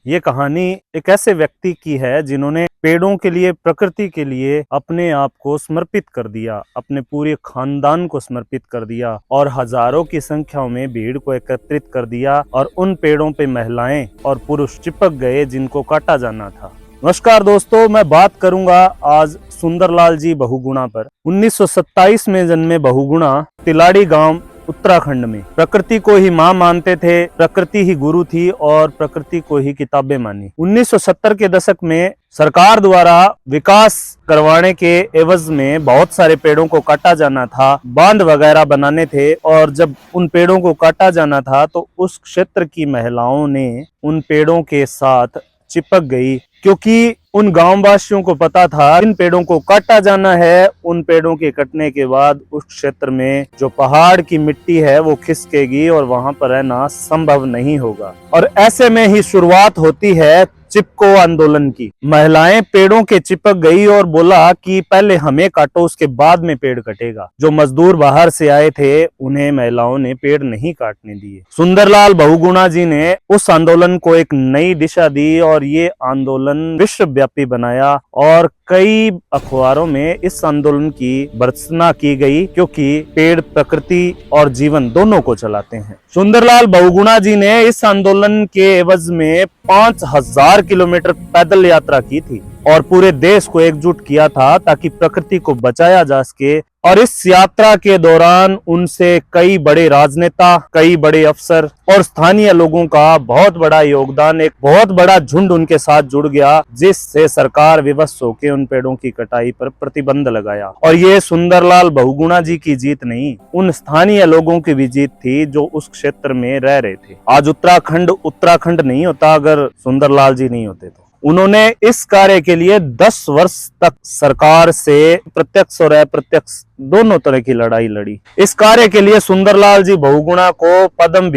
ये कहानी एक ऐसे व्यक्ति की है जिन्होंने पेड़ों के लिए, प्रकृति के लिए अपने आप को समर्पित कर दिया, अपने पूरे खानदान को समर्पित कर दिया और हजारों की संख्या में भीड़ को एकत्रित कर दिया और उन पेड़ों पे महिलाएं और पुरुष चिपक गए जिनको काटा जाना था। नमस्कार दोस्तों, मैं बात करूंगा आज सुंदरलाल जी बहुगुणा पर। 1927 में जन्मे बहुगुणा तिलाड़ी गांव उत्तराखंड में प्रकृति को ही मां मानते थे, प्रकृति ही गुरु थी और प्रकृति को ही किताबें मानी। 1970 के दशक में सरकार द्वारा विकास करवाने के एवज में बहुत सारे पेड़ों को काटा जाना था, बांध वगैरह बनाने थे और जब उन पेड़ों को काटा जाना था तो उस क्षेत्र की महिलाओं ने उन पेड़ों के साथ चिपक गई, क्योंकि उन गांव वासियों को पता था इन पेड़ों को काटा जाना है। उन पेड़ों के कटने के बाद उस क्षेत्र में जो पहाड़ की मिट्टी है वो खिसकेगी और वहां पर रहना संभव नहीं होगा। और ऐसे में ही शुरुआत होती है चिपको आंदोलन की। महिलाएं पेड़ों के चिपक गई और बोला कि पहले हमें काटो, उसके बाद में पेड़ कटेगा। जो मजदूर बाहर से आए थे उन्हें महिलाओं ने पेड़ नहीं काटने दिए। सुंदरलाल बहुगुणा जी ने उस आंदोलन को एक नई दिशा दी और ये आंदोलन विश्वव्यापी बनाया और कई अखबारों में इस आंदोलन की भर्त्सना की गई, क्योंकि पेड़ प्रकृति और जीवन दोनों को चलाते हैं। सुंदरलाल बहुगुणा जी ने इस आंदोलन के एवज में 5000 किलोमीटर पैदल यात्रा की थी और पूरे देश को एकजुट किया था ताकि प्रकृति को बचाया जा सके। और इस यात्रा के दौरान उनसे कई बड़े राजनेता, कई बड़े अफसर और स्थानीय लोगों का बहुत बड़ा योगदान, एक बहुत बड़ा झुंड उनके साथ जुड़ गया, जिससे सरकार विवश होकर उन पेड़ों की कटाई पर प्रतिबंध लगाया। और ये सुंदरलाल बहुगुणा जी की जीत नहीं, उन स्थानीय लोगों की भी जीत थी जो उस क्षेत्र में रह रहे थे। आज उत्तराखंड नहीं होता अगर सुंदरलाल जी नहीं होते तो। उन्होंने इस कार्य के लिए 10 वर्ष तक सरकार से प्रत्यक्ष और अप्रत्यक्ष दोनों तरह की लड़ाई लड़ी। इस कार्य के लिए सुंदरलाल जी बहुगुणा को पद्म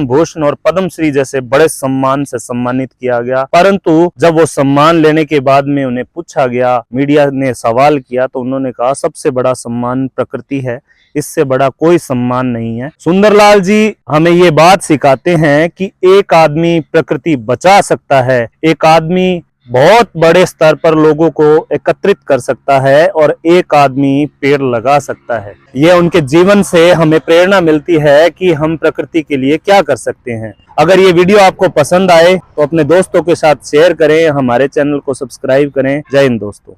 भूषण और पद्मश्री जैसे बड़े सम्मान से सम्मानित किया गया। परंतु जब वो सम्मान लेने के बाद में उन्हें पूछा गया, मीडिया ने सवाल किया, तो उन्होंने कहा सबसे बड़ा सम्मान प्रकृति है, इससे बड़ा कोई सम्मान नहीं है। सुंदरलाल जी हमें ये बात सिखाते हैं कि एक आदमी प्रकृति बचा सकता है, एक आदमी बहुत बड़े स्तर पर लोगों को एकत्रित कर सकता है और एक आदमी पेड़ लगा सकता है। ये उनके जीवन से हमें प्रेरणा मिलती है कि हम प्रकृति के लिए क्या कर सकते हैं। अगर ये वीडियो आपको पसंद आए तो अपने दोस्तों के साथ शेयर करें, हमारे चैनल को सब्सक्राइब करें। जय हिंद दोस्तों।